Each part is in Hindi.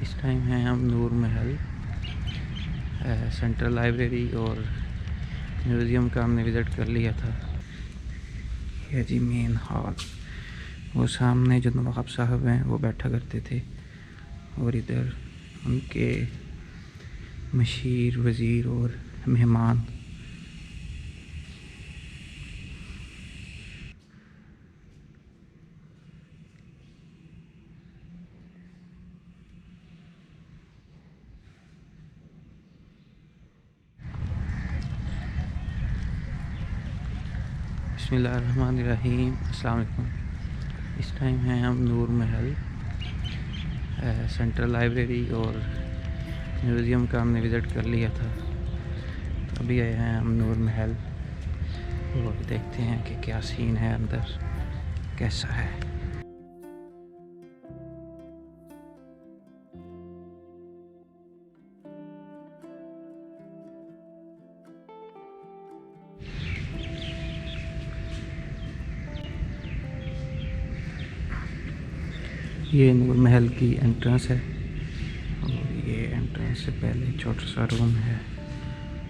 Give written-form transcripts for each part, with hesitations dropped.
इस टाइम है हम नूर महल सेंट्रल लाइब्रेरी और म्यूज़ियम का हमने विज़िट कर लिया था। यह जी मेन हॉल, वो सामने जो नवाब साहब हैं वो बैठा करते थे और इधर उनके मशीर वज़ीर और मेहमान। बिस्मिल्लाहिर्रहमानिर्रहीम, अस्सलाम वालेकुम। इस टाइम है हम नूर महल सेंट्रल लाइब्रेरी और म्यूज़ियम का हमने विज़िट कर लिया था। तो अभी आए हैं हम नूर महल और देखते हैं कि क्या सीन है अंदर, कैसा है। ये नूर महल की एंट्रेंस है और ये एंट्रेंस से पहले छोटा सा रूम है।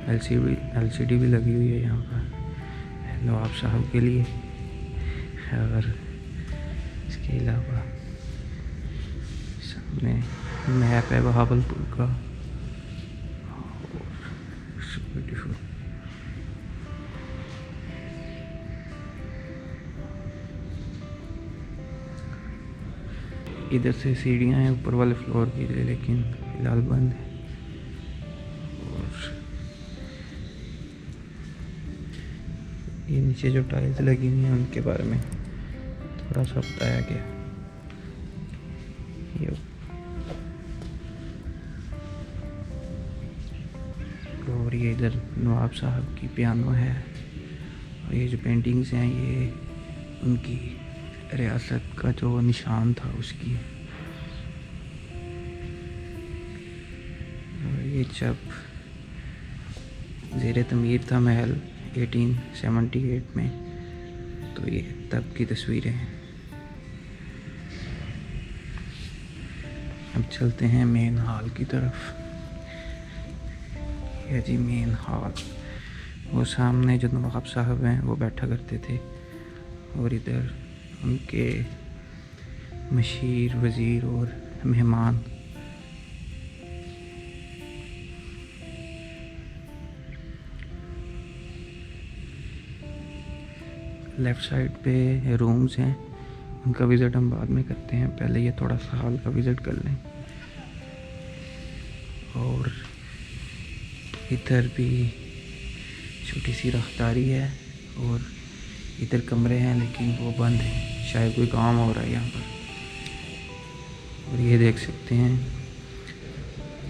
एलसीडी भी लगी हुई है यहाँ पर नवाब साहब के लिए। और इसके अलावा सामने मैप है बहावलपुर का। ब्यूटीफुल। इधर से सीढ़ियाँ हैं ऊपर वाले फ्लोर के लिए, लेकिन फिलहाल बंद है। और ये नीचे जो टाइल्स लगी हुई हैं उनके बारे में थोड़ा सा बताया गया। ये और ये इधर नवाब साहब की पियानो है और ये जो पेंटिंग्स हैं ये उनकी रियासत का जो निशान था उसकी। और ये जब ज़ेर तमीर था महल 1878 में, तो ये तब की तस्वीरें हैं। अब चलते हैं मेन हॉल की तरफ। यह जी मेन हॉल, वो सामने जो नवाब साहब हैं वो बैठा करते थे और इधर उनके मशीर वज़ीर और मेहमान। लेफ़्ट साइड पे रूम्स हैं, उनका विज़िट हम बाद में करते हैं, पहले ये थोड़ा सा हॉल का विज़िट कर लें। और इधर भी छोटी सी राहदारी है और इधर कमरे हैं लेकिन वो बंद हैं, शायद कोई काम हो रहा है यहाँ पर। और ये देख सकते हैं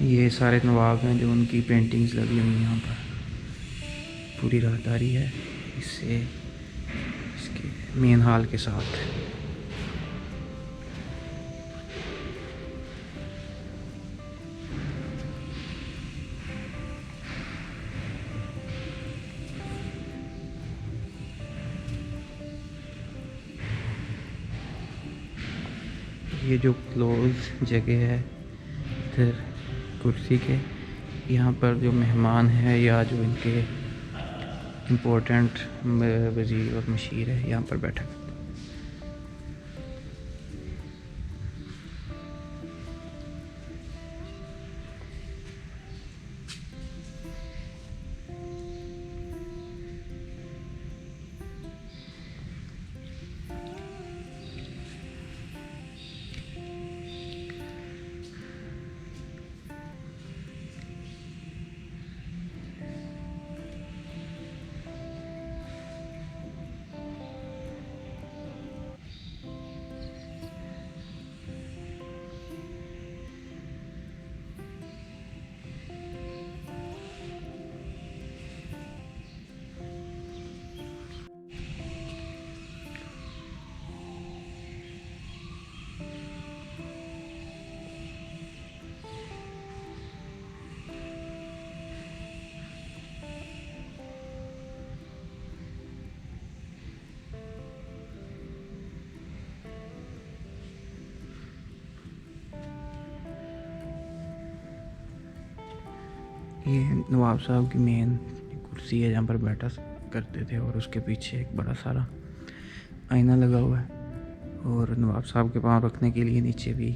ये सारे नवाब हैं जो उनकी पेंटिंग्स लगी हुई हैं यहाँ पर। पूरी राहदारी है इससे इसके मेन हॉल के साथ। ये जो क्लोज जगह है इधर कुर्सी के, यहाँ पर जो मेहमान है या जो इनके इम्पोर्टेंट वज़ीर और मशीर है यहाँ पर बैठा है। ये नवाब साहब की मेन कुर्सी है जहाँ पर बैठा करते थे, और उसके पीछे एक बड़ा सारा आईना लगा हुआ है, और नवाब साहब के पाँव रखने के लिए नीचे भी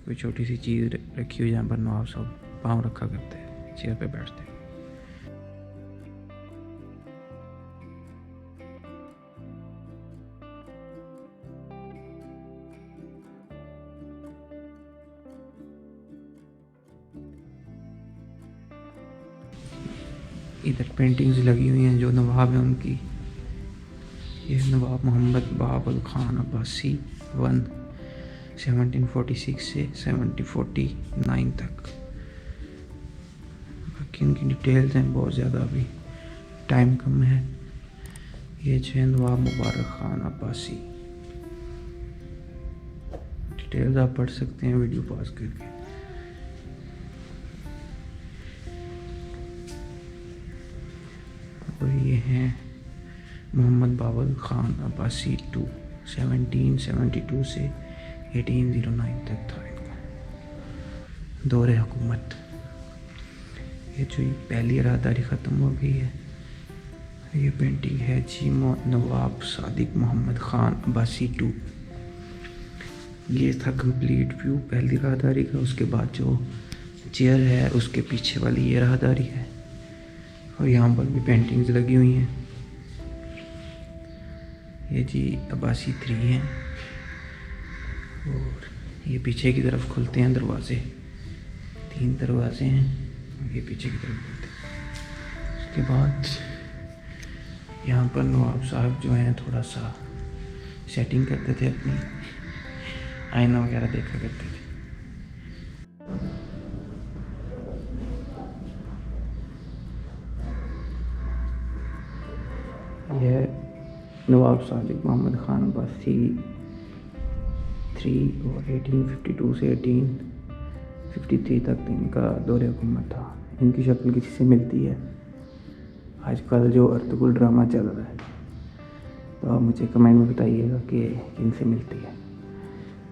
कोई छोटी सी चीज़ रखी हुई जहाँ पर नवाब साहब पाँव रखा करते हैं, चेयर पे बैठते हैं। इधर पेंटिंग्स लगी हुई हैं जो नवाब हैं उनकी। ये नवाब मोहम्मद बाबुल खान अब्बासी 1746 से 1749 तक। बाकी उनकी डिटेल्स हैं बहुत ज़्यादा, अभी टाइम कम है। ये जो है नवाब मुबारक खान अब्बासी, डिटेल्स आप पढ़ सकते हैं वीडियो पॉज करके। और ये हैं मोहम्मद बाबुल खान अब्बासी 2 1772 से 1809 तक था इनका दौरे हुकूमत। ये जो पहली राहदारी ख़त्म हो गई है। ये पेंटिंग है जी नवाब सादिक मोहम्मद खान अब्बासी 2। ये था कंप्लीट व्यू पहली राहदारी का। उसके बाद जो चेयर है उसके पीछे वाली ये राहदारी है, और यहाँ पर भी पेंटिंग्स लगी हुई हैं। ये जी अब्बासी 3 हैं, और ये पीछे की तरफ खुलते हैं दरवाजे, 3 दरवाजे हैं, और ये पीछे की तरफ खुलते हैं। उसके बाद यहाँ पर नवाब साहब जो हैं थोड़ा सा सेटिंग करते थे, अपनी आईना वगैरह देखा करते थे। यह नवाब सादिक मोहम्मद खान अब्बासी 3 और 1852 से 1853 तक इनका दौरे हुकूमत था। इनकी शक्ल किसी से मिलती है आजकल जो अर्तुगरुल ड्रामा चल रहा है, तो आप मुझे कमेंट में बताइएगा कि किनसे मिलती है।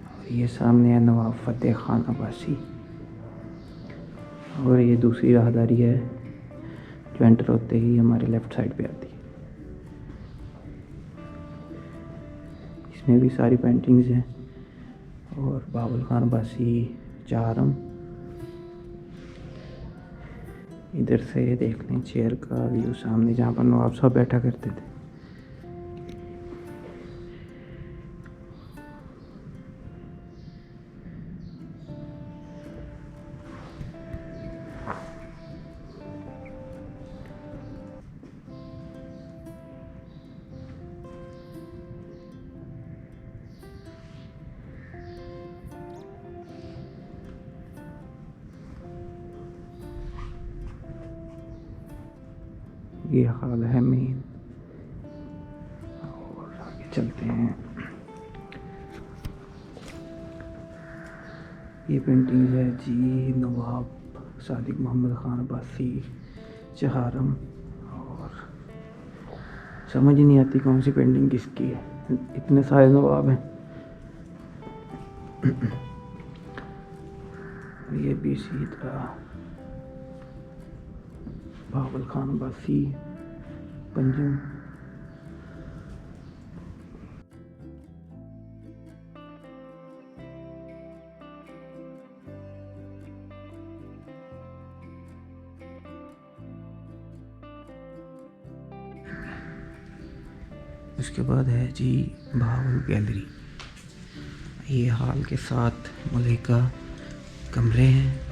और ये सामने है नवाब फ़तेह खान अब्बासी, और ये दूसरी राहदारी है जो एंटर होते ही हमारे लेफ़्ट साइड पे आती है। इसमें भी सारी पेंटिंग्स हैं। और बाबुल खान अब्बासी 4 इधर से देख लें चेयर का व्यू सामने जहाँ पर नवाब साहब बैठा करते थे। ये हाल है मेन, और आगे चलते हैं। ये पेंटिंग है जी नवाब सादिक मोहम्मद खान अब्बासी 4, और समझ ही नहीं आती कौन सी पेंटिंग किसकी है, इतने सारे नवाब हैं। ये भी इसी तरह बाबुल खान अब्बासी 5। उसके बाद है जी भावल गैलरी। ये हॉल के साथ मलिका कमरे हैं।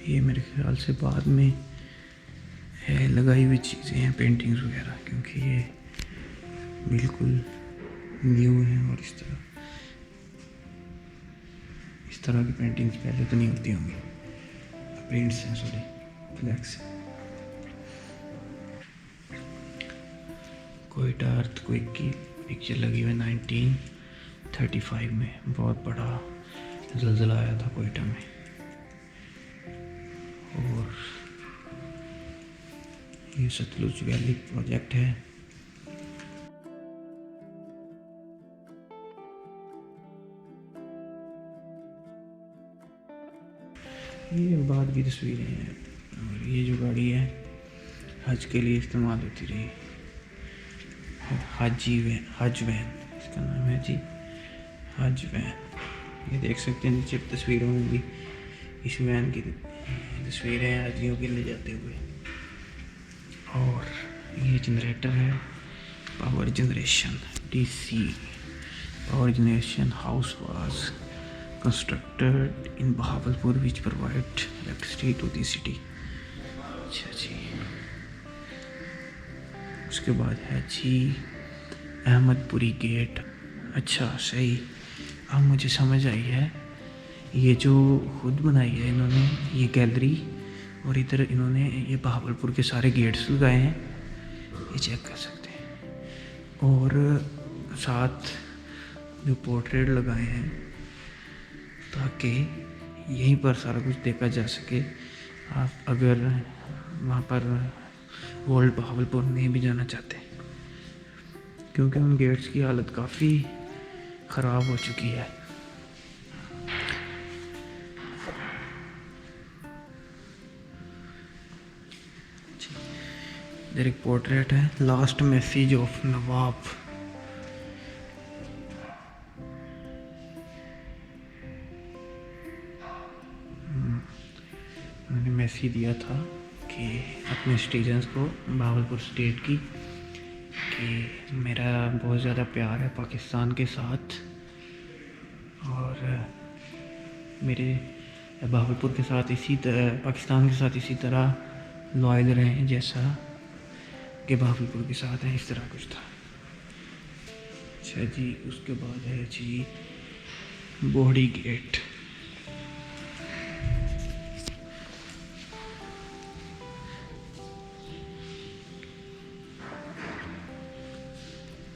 ये मेरे ख्याल से बाद में है लगाई हुई चीज़ें हैं, पेंटिंग्स वगैरह, क्योंकि ये बिल्कुल न्यू है। और इस तरह की पेंटिंग्स पहले तो नहीं होती होंगी। प्रिंट्स हैं, सॉरी फ्लैक्स। कोयटा अर्थक्वेक की पिक्चर लगी हुई 19 1935 में बहुत बड़ा ज़लज़ला आया था कोयटा में। और ये सतलुज वैली प्रोजेक्ट है। ये बाद की तस्वीरें हैं। और ये जो गाड़ी है हज के लिए इस्तेमाल होती रही, हज वैन इसका नाम है जी, हज वैन। ये देख सकते हैं नीचे तस्वीरों में भी इस वैन की तस्वीरें हैं हाजियों के ले जाते हुए। और ये जनरेटर है, power generation DC power generation house was constructed in Bahawalpur which provide electricity to the city. अच्छा जी, उसके बाद है जी अहमदपुरी गेट। अच्छा सही, अब मुझे समझ आई है। ये जो खुद बनाई है इन्होंने ये गैलरी, और इधर इन्होंने ये बहावलपुर के सारे गेट्स लगाए हैं, ये चेक कर सकते हैं। और साथ जो पोर्ट्रेट लगाए हैं ताकि यहीं पर सारा कुछ देखा जा सके। आप अगर वहाँ पर ओल्ड बहावलपुर नहीं भी जाना चाहते, क्योंकि उन गेट्स की हालत काफ़ी ख़राब हो चुकी है। इधर एक पोर्ट्रेट है, लास्ट मैसेज ऑफ नवाब। उन्होंने मैसेज दिया था कि अपने सिटीजन्स को बहावलपुर स्टेट की, कि मेरा बहुत ज़्यादा प्यार है पाकिस्तान के साथ, और मेरे बहावलपुर के साथ इसी तरह, पाकिस्तान के साथ इसी तरह लॉयल रहें जैसा कि बहावलपुर के साथ हैं, इस तरह कुछ था। अच्छा जी, उसके बाद है जी बोहड़ी गेट।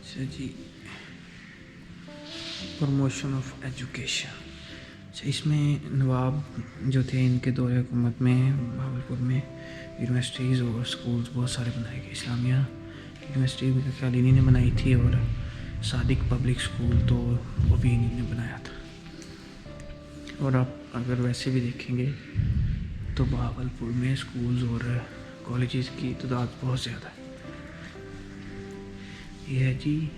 अच्छा जी, प्रमोशन ऑफ एजुकेशन। अच्छा, इसमें नवाब जो थे इनके दौरे हुकूमत में बहावलपुर में यूनिवर्सिटीज़ और स्कूल्स बहुत सारे बनाए गए। इस्लामिया यूनिवर्सिटी मेरे ख्याल इन्हीं ने बनाई थी, और सादिक पब्लिक स्कूल तो वो भी इन्हीं ने बनाया था। और आप अगर वैसे भी देखेंगे तो बहावलपुर में स्कूल्स और कॉलेजेस की तादाद बहुत ज़्यादा है। ये है जी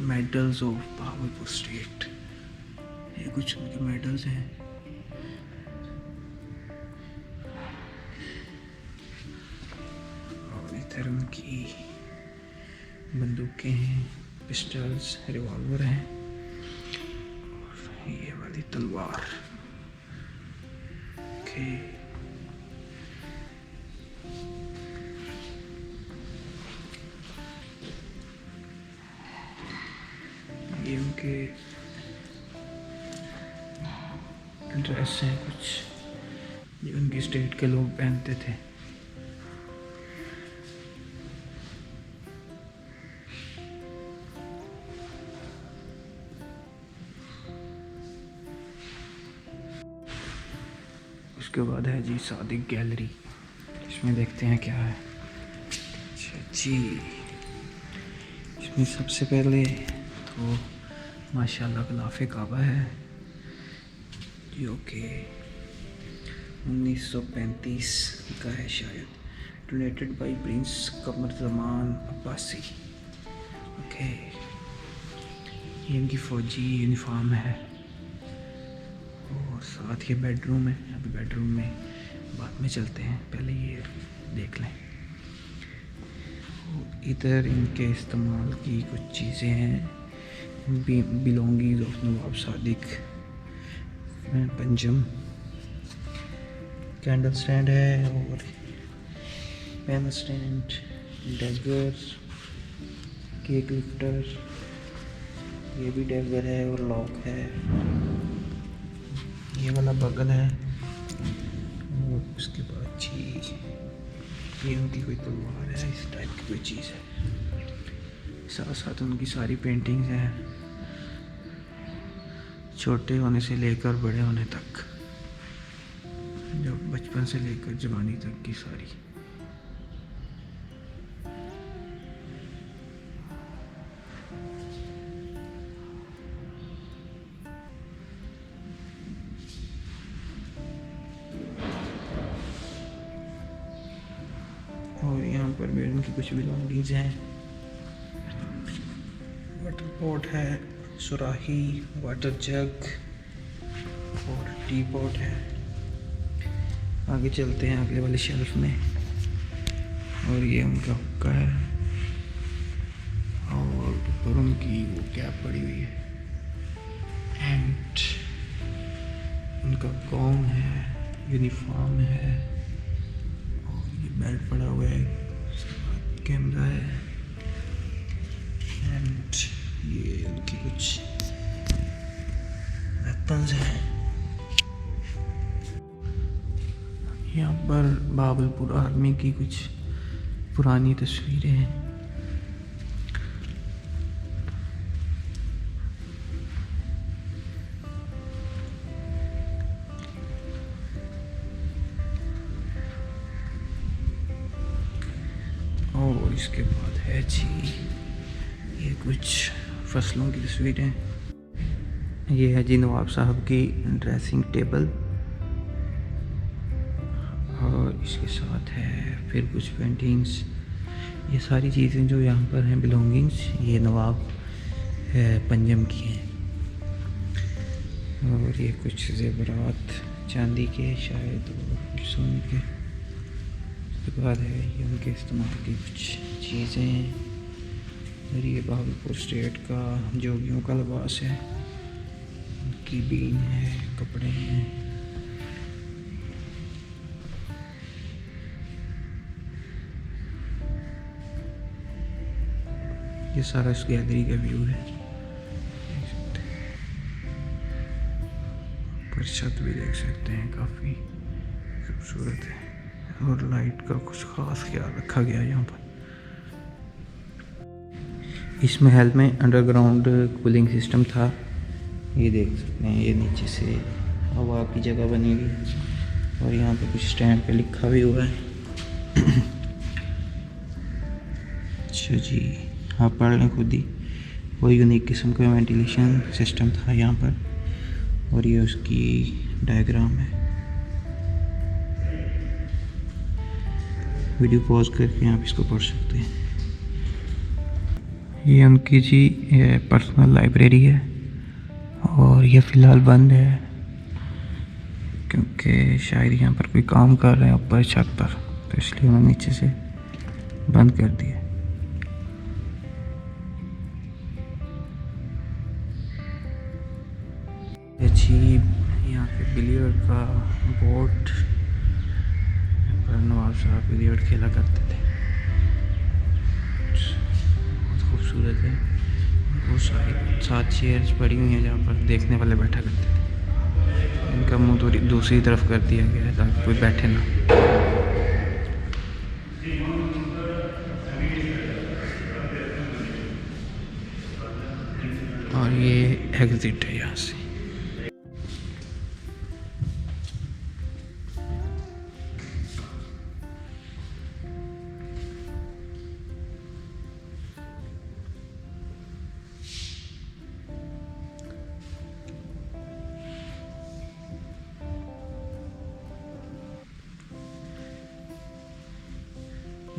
मेडल्स ऑफ बहावलपुर स्टेट, ये कुछ उनके मेडल्स हैं। और इधर उनकी बंदूकें हैं, पिस्टल्स, रिवॉल्वर हैं, और ये वाली तलवार। ओके, ये उनके ड्रेस हैं कुछ जो उनकी स्टेट के लोग पहनते थे। उसके बाद है जी सादिक गैलरी, इसमें देखते हैं क्या है। अच्छा जी, इसमें सबसे पहले तो माशाल्लाह ग़िलाफ़े काबा है जो कि 1935 का है शायद, डोनेटेड बाय प्रिंस कमर ज़मान अब्बासी। ओके, ये इनकी फ़ौजी यूनिफॉर्म है। और साथ ये बेडरूम है, अभी बेडरूम में बाद में चलते हैं, पहले ये देख लें। इधर इनके इस्तेमाल की कुछ चीज़ें हैं, belonging of Nawab Sadiq, Panjim, candle stand है, और पेन स्टैंड, डेगर, केक लिफ्टर, ये भी डेगर है, और लॉक है, ये वाला बगल है। और उसके बाद जी ये उनकी कोई तलवार है, इस टाइप की कोई चीज़ है। साथ साथ उनकी सारी पेंटिंग्स हैं। छोटे होने से लेकर बड़े होने तक, जो बचपन से लेकर जवानी तक की सारी। और यहाँ पर भी उनकी कुछ बिलोंगिंग्स हैं। वाटर पॉट है, सुराही, वाटर जग और टी पॉट है। आगे चलते हैं अगले वाले शेल्फ में, और ये उनका हुक्का है और ऊपर उनकी वो कैप पड़ी हुई है, एंड उनका गॉन है, यूनिफॉर्म है, और ये बेल्ट पड़ा हुआ है, कैमरा है, एंड ये उनकी कुछ वेपन्स हैं। यहाँ पर बाबलपुर आर्मी की कुछ पुरानी तस्वीरें हैं। और इसके बाद है जी ये कुछ फसलों की तस्वीरें। ये है जी नवाब साहब की ड्रेसिंग टेबल, और इसके साथ है फिर कुछ पेंटिंग्स। ये सारी चीज़ें जो यहाँ पर हैं बिलोंगिंग्स, ये नवाब पंजम की हैं। और ये कुछ ज़ेवरात चांदी के शायद, और कुछ सोने के। उसके बाद है ये उनके इस्तेमाल की कुछ चीज़ें। और ये बहावलपुर स्टेट का जोगियों का लिबास है, उनकी बीन है, कपड़े हैं। ये सारा इस गैलरी का व्यू है, देख सकते हैं। ऊपर छत भी देख सकते हैं, काफ़ी खूबसूरत है, और लाइट का कुछ ख़ास ख्याल रखा गया है यहाँ पर। इस महल में अंडरग्राउंड कूलिंग सिस्टम था, ये देख सकते हैं। ये नीचे से हवा की जगह बनी हुई है, और यहाँ पे कुछ स्टैंड पे लिखा भी हुआ है। अच्छा जी, आप पढ़ लें खुद ही। वो यूनिक किस्म का वेंटिलेशन सिस्टम था यहाँ पर, और ये उसकी डायग्राम है। वीडियो पॉज करके आप इसको पढ़ सकते हैं। ये उनकी जी पर्सनल लाइब्रेरी है, और ये फ़िलहाल बंद है क्योंकि शायद यहाँ पर कोई काम कर रहे हैं ऊपर छत पर, तो इसलिए उन्होंने नीचे से बंद कर दिया। अजीब यहाँ पे बिलियर्ड का बोर्ड पर नवाब साहब बिलियर्ड खेला करते थे, बहुत खूबसूरत है। वो सात चेयर्स पड़ी हुई हैं जहाँ पर देखने वाले बैठा करते थे। इनका मुंह तो दूसरी तरफ कर दिया गया है ताकि कोई बैठे ना। और ये एग्जिट है यहाँ से।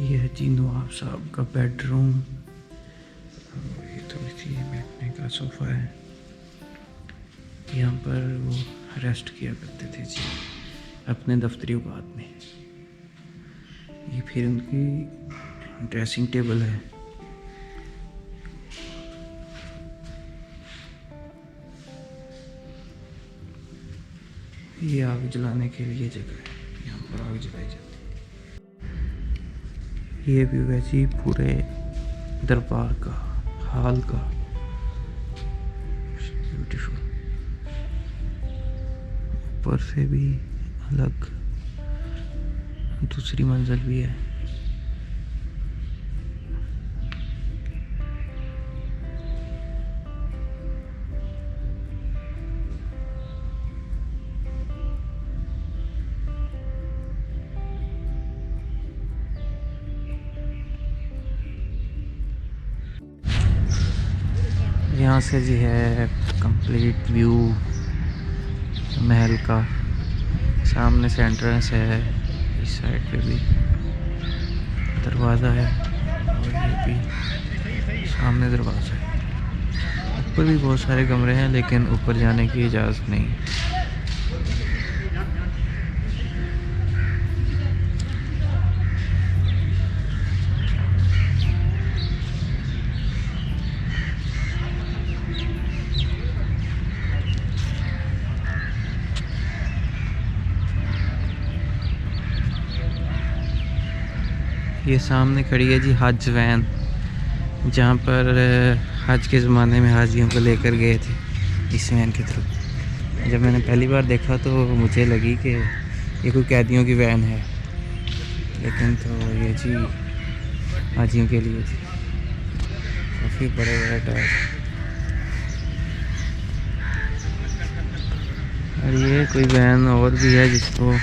ये है जी नवाब साहब का बेडरूम, और ये थोड़ी सी बैठने का सोफ़ा है। यहाँ पर वो रेस्ट किया करते थे जी अपने दफ्तरी औकात में। ये फिर उनकी ड्रेसिंग टेबल है। ये आग जलाने के लिए जगह है, यहाँ पर आग जलाई जाती है। ये व्यू है जी पूरे दरबार का, हाल का, ब्यूटीफुल। ऊपर से भी अलग दूसरी मंजिल भी है। यहाँ से जी है कंप्लीट व्यू महल का। सामने से एंट्रेंस है, इस साइड पे भी दरवाज़ा है और ये भी सामने दरवाज़ा है। ऊपर भी बहुत सारे कमरे हैं लेकिन ऊपर जाने की इजाज़त नहीं है। ये सामने खड़ी है जी हज वैन, जहाँ पर हज के ज़माने में हाजियों को लेकर गए थे इस वैन के थ्रू। जब मैंने पहली बार देखा तो मुझे लगी कि ये कोई कैदियों की वैन है, लेकिन तो ये जी हाजियों के लिए थी। काफ़ी बड़े बड़े टायर। और ये कोई वैन और भी है जिसको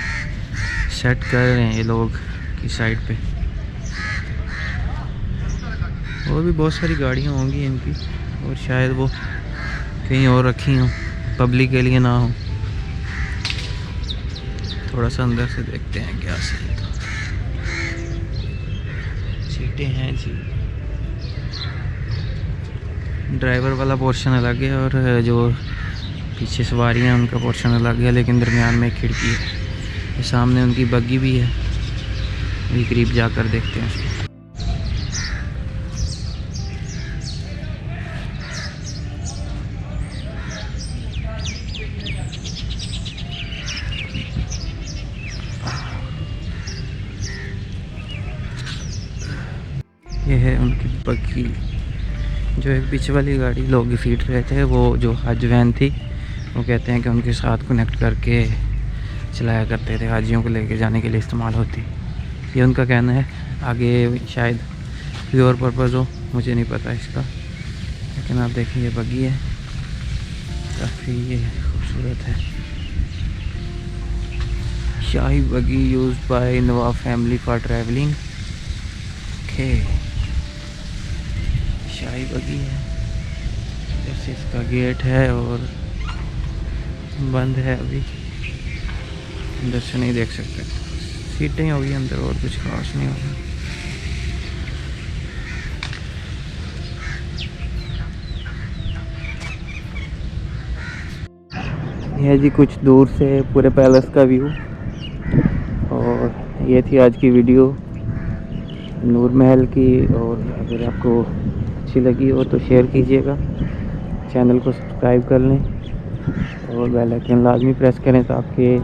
सेट कर रहे हैं ये लोग की साइड पे। और भी बहुत सारी गाड़ियाँ होंगी इनकी, और शायद वो कहीं और रखी हों, पब्लिक के लिए ना हो। थोड़ा सा अंदर से देखते हैं क्या सही था। सीटें हैं जी, ड्राइवर वाला पोर्शन अलग है और जो पीछे सवारियाँ उनका पोर्शन अलग है, लेकिन दरमियान में एक खिड़की है। सामने उनकी बग्गी भी है, अभी करीब जाकर देखते हैं। ये है उनकी बग्गी, जो एक पीछे वाली गाड़ी लोग फीट रहे थे, वो जो हज वैन थी, वो कहते हैं कि उनके साथ कनेक्ट करके चलाया करते थे, हाजियों को लेके जाने के लिए इस्तेमाल होती। ये उनका कहना है, आगे शायद कोई और पर्पज़ हो, मुझे नहीं पता इसका। लेकिन आप देखिए ये बग्गी है, काफ़ी ये खूबसूरत है। शाही buggy used by nawab family for travelling. Okay, शाही बग्गी है। जैसे इसका गेट है और बंद है, अभी अंदर से नहीं देख सकते। सीटें होगी अंदर और कुछ खास नहीं होगा। यह जी कुछ दूर से पूरे पैलेस का व्यू। और ये थी आज की वीडियो नूर महल की। और अगर आपको अच्छी लगी हो तो शेयर कीजिएगा, चैनल को सब्सक्राइब कर लें और बेल आइकन लाजमी प्रेस करें ताकि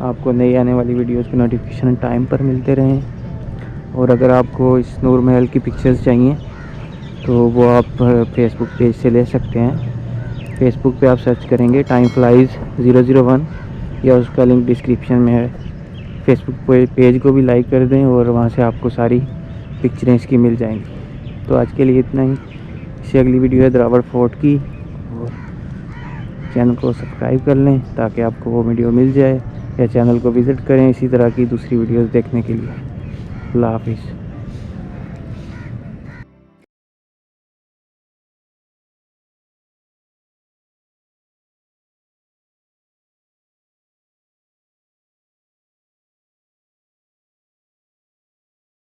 आपको नई आने वाली वीडियोस के नोटिफिकेशन टाइम पर मिलते रहें। और अगर आपको इस नूर महल की पिक्चर्स चाहिए तो वो आप फेसबुक पेज से ले सकते हैं। फेसबुक पे आप सर्च करेंगे टाइम फ्लाइज 001 या उसका लिंक डिस्क्रिप्शन में है। फेसबुक पेज को भी लाइक कर दें और वहाँ से आपको सारी पिक्चरें इसकी मिल जाएंगी। तो आज के लिए इतना ही। इससे अगली वीडियो है द्रावड़ फोर्ट की, और चैनल को सब्सक्राइब कर लें ताकि आपको वो वीडियो मिल जाए, या चैनल को विज़िट करें इसी तरह की दूसरी वीडियोस देखने के लिए। अल्लाह हाफिज़।